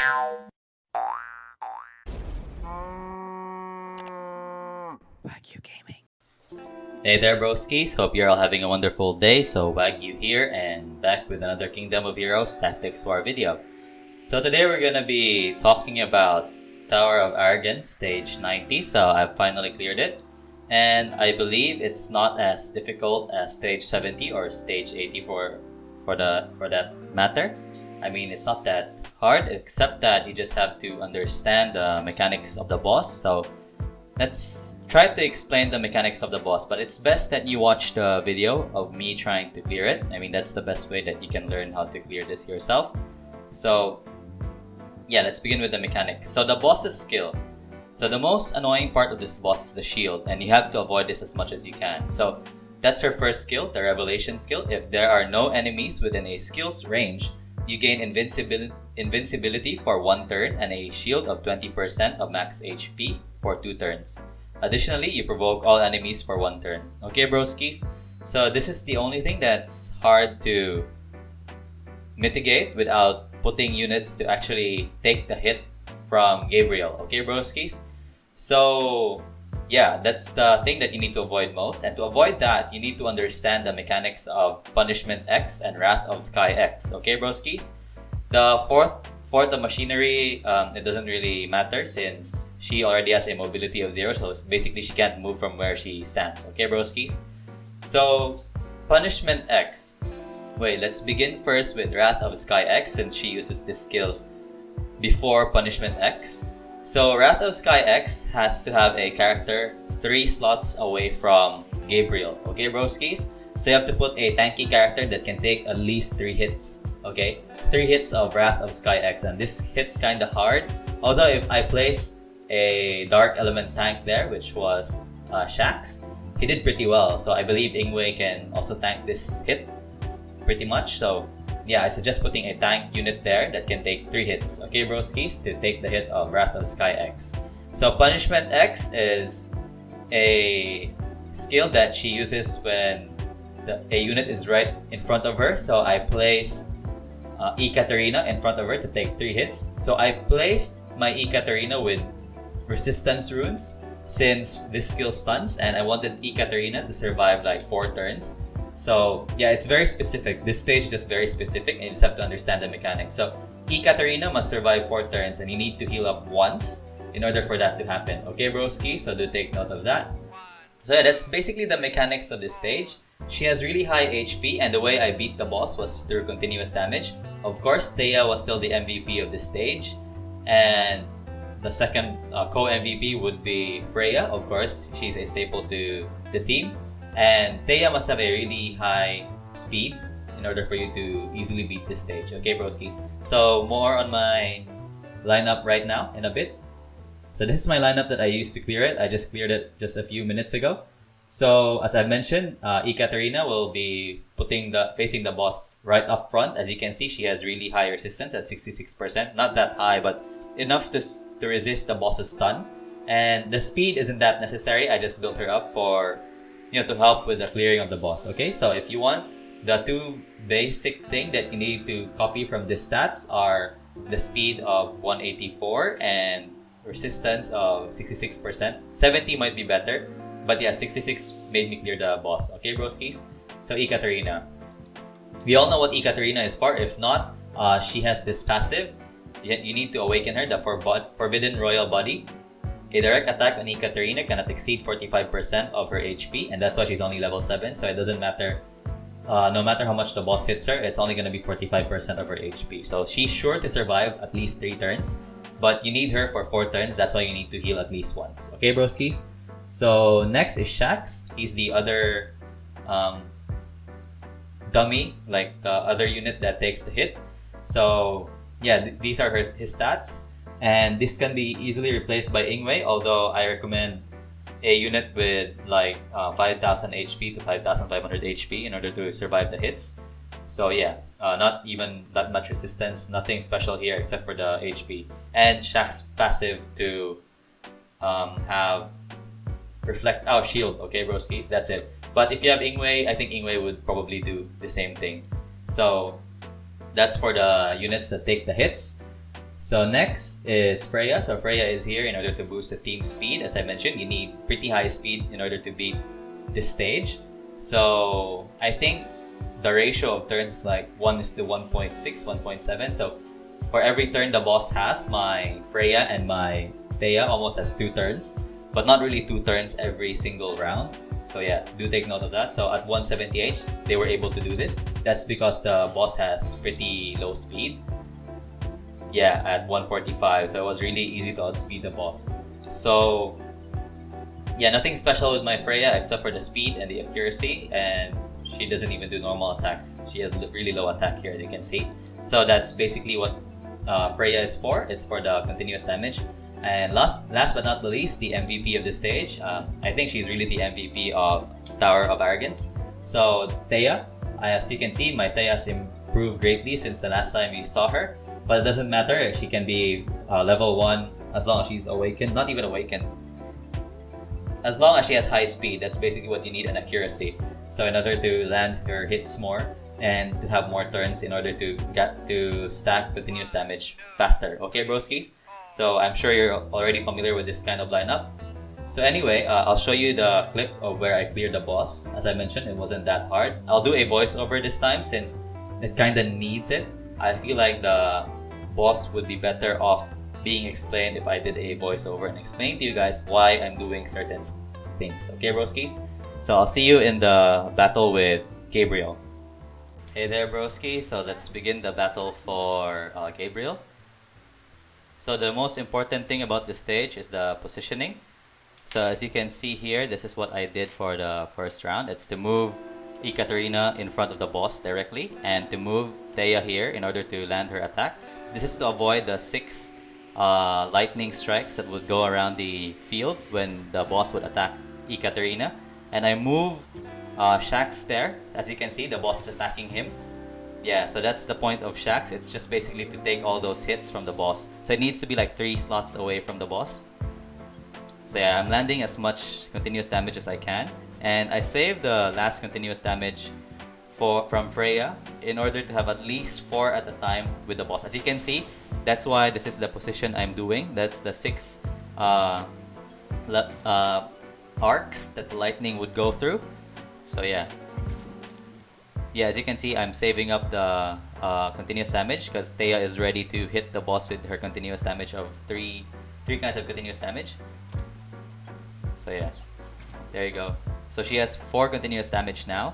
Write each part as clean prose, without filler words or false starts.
Wagyu Gaming. Hey there, broskies. Hope you're all having a wonderful day. So Wagyu here and back with another Kingdom of Heroes Tactics War video. So today we're gonna be talking about Tower of Arrogance stage 90. So I've finally cleared it, and I believe it's not as difficult as stage 70 or stage 80 for that matter. I mean, it's not that hard, except that you just have to understand the mechanics of the boss. So let's try to explain the mechanics of the boss, but it's best that you watch the video of me trying to clear it. I mean, that's the best way that you can learn how to clear this yourself. So yeah, let's begin with the mechanics. So the boss's skill. So the most annoying part of this boss is the shield, and you have to avoid this as much as you can. So that's her first skill, the Revelation skill. If there are no enemies within a skill's range, you gain invincibility for 1 turn and a shield of 20% of max HP for 2 turns. Additionally, you provoke all enemies for 1 turn. Okay, broskis? So this is the only thing that's hard to mitigate without putting units to actually take the hit from Gabriel. Okay, broskis? So yeah, that's the thing that you need to avoid most. And to avoid that, you need to understand the mechanics of Punishment X and Wrath of Sky X. Okay, broskis? The fourth of Machinery, it doesn't really matter since she already has a mobility of 0. So basically, she can't move from where she stands. Okay, broskis? So Punishment X. Wait, let's begin first with Wrath of Sky X since she uses this skill before Punishment X. So Wrath of Sky X has to have a character 3 slots away from Gabriel. Okay, broskis? So you have to put a tanky character that can take at least 3 hits. Okay? 3 hits of Wrath of Sky X, and this hits kinda hard. Although if I placed a Dark Element tank there, which was Shax, he did pretty well. So I believe Ingwe can also tank this hit pretty much. So yeah, I suggest putting a tank unit there that can take 3 hits. Okay, broskis, to take the hit of Wrath of Sky X. So Punishment X is a skill that she uses when a unit is right in front of her. So I placed Ekaterina in front of her to take 3 hits. So I placed my Ekaterina with resistance runes since this skill stuns, and I wanted Ekaterina to survive like 4 turns. So yeah, it's very specific. This stage is just very specific, and you just have to understand the mechanics. So Ekaterina must survive 4 turns, and you need to heal up once in order for that to happen. Okay, broski? So do take note of that. So yeah, that's basically the mechanics of this stage. She has really high HP, and the way I beat the boss was through continuous damage. Of course, Thea was still the MVP of this stage, and the second co-MVP would be Freya. Of course, she's a staple to the team. And Thea must have a really high speed in order for you to easily beat this stage. Okay, broskis? So more on my lineup right now in a bit. So this is my lineup that I used to clear it. I just cleared it just a few minutes ago. So as I mentioned, Ekaterina will be facing the boss right up front. As you can see, she has really high resistance at 66%. Not that high, but enough to resist the boss's stun. And the speed isn't that necessary. I just built her up for to help with the clearing of the boss. Okay, so if you want, the 2 basic thing that you need to copy from the stats are the speed of 184 and resistance of 66%. 70 might be better, but yeah, 66 made me clear the boss. Okay, broskis? So Ekaterina. We all know what Ekaterina is for. If not, she has this passive. You need to awaken her, the Forbidden Royal Body. A direct attack on Ekaterina cannot exceed 45% of her HP, and that's why she's only level 7, so it doesn't matter. No matter how much the boss hits her, it's only going to be 45% of her HP. So she's sure to survive at least 3 turns, but you need her for 4 turns. That's why you need to heal at least once. Okay, broskis? So next is Shax. He's the other dummy, like the other unit that takes the hit. So yeah, these are his stats. And this can be easily replaced by Ingwe, although I recommend a unit with like 5,000 HP to 5,500 HP in order to survive the hits. So yeah, not even that much resistance, nothing special here except for the HP. And Shaq's passive to have reflect shield. Okay, broskis, that's it. But if you have Ingwe, I think Ingwe would probably do the same thing. So that's for the units that take the hits. So next is Freya. So Freya is here in order to boost the team speed. As I mentioned, you need pretty high speed in order to beat this stage. So I think the ratio of turns is like 1:1.6, 1.7. So for every turn the boss has, my Freya and my Thea almost has 2 turns, but not really 2 turns every single round. So yeah, do take note of that. So at 170H, they were able to do this. That's because the boss has pretty low speed. Yeah, at 145, so it was really easy to outspeed the boss. So yeah, nothing special with my Freya except for the speed and the accuracy, and she doesn't even do normal attacks. She has really low attack here, as you can see. So that's basically what Freya is for. It's for the continuous damage. And last but not the least, the MVP of the stage. I think she's really the MVP of Tower of Arrogance. So Thea, as you can see, my Thea has improved greatly since the last time you saw her. But it doesn't matter, she can be level 1 as long as she's awakened. Not even awakened. As long as she has high speed, that's basically what you need, and accuracy. So in order to land her hits more and to have more turns in order to get to stack continuous damage faster. Okay, broskies? So I'm sure you're already familiar with this kind of lineup. So anyway, I'll show you the clip of where I cleared the boss. As I mentioned, it wasn't that hard. I'll do a voiceover this time since it kinda needs it. I feel like the boss would be better off being explained if I did a voiceover and explain to you guys why I'm doing certain things. Okay, broskies? So I'll see you in the battle with Gabriel. Hey there, broski. So let's begin the battle for Gabriel. So the most important thing about this stage is the positioning. So as you can see here, this is what I did for the first round. It's to move Ekaterina in front of the boss directly, and to move Thea here in order to land her attack. This is to avoid the 6 lightning strikes that would go around the field when the boss would attack Ekaterina. And I move Shax there. As you can see, the boss is attacking him. Yeah, so that's the point of Shax. It's just basically to take all those hits from the boss. So it needs to be like 3 slots away from the boss. So yeah, I'm landing as much continuous damage as I can. And I save the last continuous damage from Freya in order to have at least 4 at a time with the boss. As you can see, that's why this is the position I'm doing. That's the 6 arcs that the lightning would go through. So yeah. Yeah, as you can see, I'm saving up the continuous damage because Thea is ready to hit the boss with her continuous damage of 3 kinds of continuous damage. So yeah, there you go. So she has 4 continuous damage now.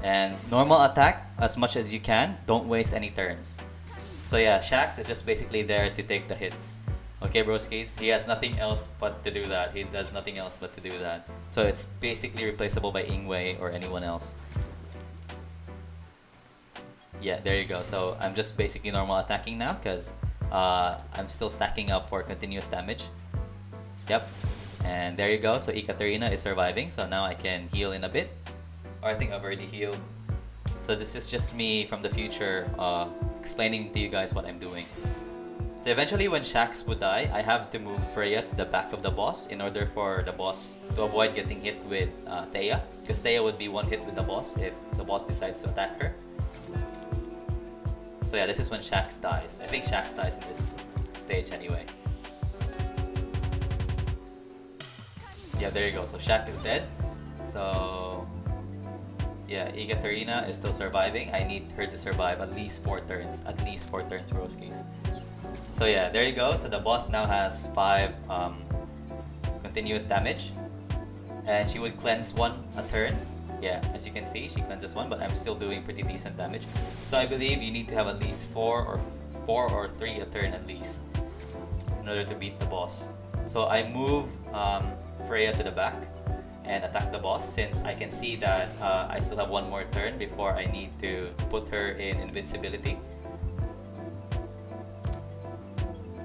And normal attack as much as you can. Don't waste any turns. So yeah, Shax is just basically there to take the hits. Okay, broskies? He has nothing else but to do that. He does nothing else but to do that. So it's basically replaceable by Ingwei or anyone else. Yeah, there you go. So I'm just basically normal attacking now because I'm still stacking up for continuous damage. Yep. And there you go. So Ekaterina is surviving. So now I can heal in a bit. Or I think I've already healed. So this is just me from the future explaining to you guys what I'm doing. So eventually when Shax would die, I have to move Freya to the back of the boss in order for the boss to avoid getting hit with Thea. Because Thea would be one hit with the boss if the boss decides to attack her. So yeah, this is when Shax dies. I think Shax dies in this stage anyway. Yeah, there you go. So Shax is dead. So yeah, Ekaterina is still surviving. I need her to survive at least 4 turns. At least 4 turns, broskies. So yeah, there you go. So the boss now has 5 continuous damage. And she would cleanse 1 a turn. Yeah, as you can see, she cleanses 1, but I'm still doing pretty decent damage. So I believe you need to have at least 4 or 3 a turn at least in order to beat the boss. So I move Freya to the back and attack the boss since I can see that I still have 1 more turn before I need to put her in invincibility.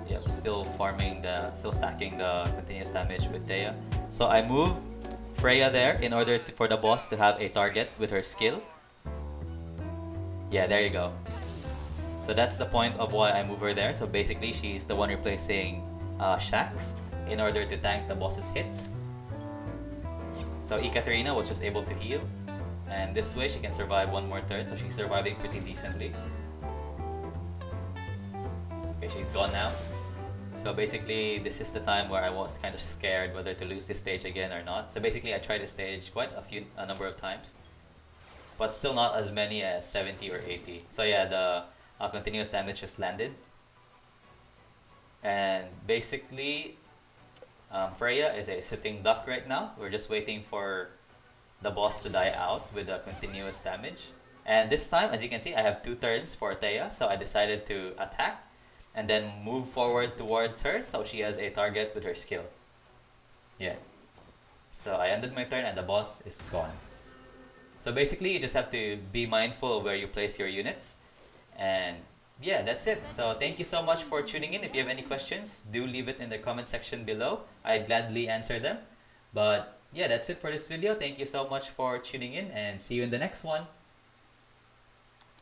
Yep, still stacking the continuous damage with Thea. So I move Freya there in order for the boss to have a target with her skill. Yeah, there you go. So that's the point of why I move her there. So basically, she's the one replacing Shax in order to tank the boss's hits. So Ekaterina was just able to heal. And this way, she can survive 1 more turn. So she's surviving pretty decently. Okay, she's gone now. So basically, this is the time where I was kind of scared whether to lose this stage again or not. So basically, I tried this stage quite a number of times, but still not as many as 70 or 80. So yeah, the continuous damage just landed. And basically, Freya is a sitting duck right now. We're just waiting for the boss to die out with the continuous damage. And this time, as you can see, I have 2 turns for Thea, so I decided to attack and then move forward towards her so she has a target with her skill. Yeah. So I ended my turn and the boss is gone. So basically, you just have to be mindful of where you place your units. And yeah, that's it. So thank you so much for tuning in. If you have any questions, do leave it in the comment section below. I'd gladly answer them. But yeah, that's it for this video. Thank you so much for tuning in and see you in the next one.